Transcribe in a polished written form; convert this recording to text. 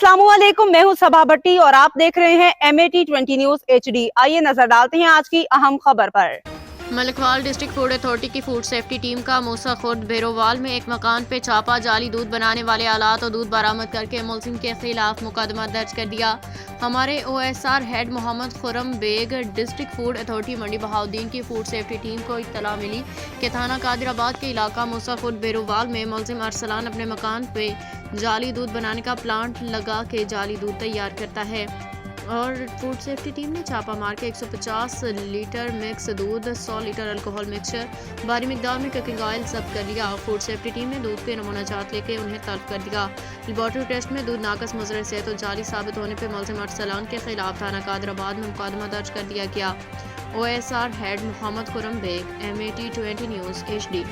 अस्सलामुअलैकुम, मैं हूं सबा भट्टी और आप देख रहे हैं MAT20 न्यूज HD। आइए नजर डालते हैं आज की अहम खबर पर। मलिकवाल डिस्ट्रिक्ट फूड अथॉरिटी की फूड सेफ्टी टीम का मूसा खुर्द बेरोवाल में एक मकान पे छापा, जाली दूध बनाने वाले आलात और दूध बरामद करके मुलजिम के खिलाफ मुकदमा दर्ज कर दिया। हमारे OSR head Mohammad Khurram Baig district food authority Mandi Bahauddin की फूड सेफ्टी टीम को इत्तला मिली कि थाना कादिराबाद के इलाका मूसा खुर्द बेरोवाल में मुलजिम अरसलान अपने मकान पे जाली दूध बनाने का प्लांट लगा के जाली दूध तैयार करता है और फूड सेफ्टी टीम ने छापा मार के 150 लीटर मिक्स दूध, 100 लीटर अल्कोहल मिक्सचर, भारी मिकदार में कुकिंग ऑयल जब्त कर लिया। फूड सेफ्टी टीम ने दूध के नमूना जांच लेके उन्हें तलब कर दिया। लेबॉर्ट्री टेस्ट में दूध नाकस, मुज़र सेहत और जाली साबित होने पर मुलजिम अरसलान के खिलाफ थाना कादिराबाद में मुकदमा दर्ज कर दिया गया। OSR head Mohammad Khurram Baig, MAT20 news HD।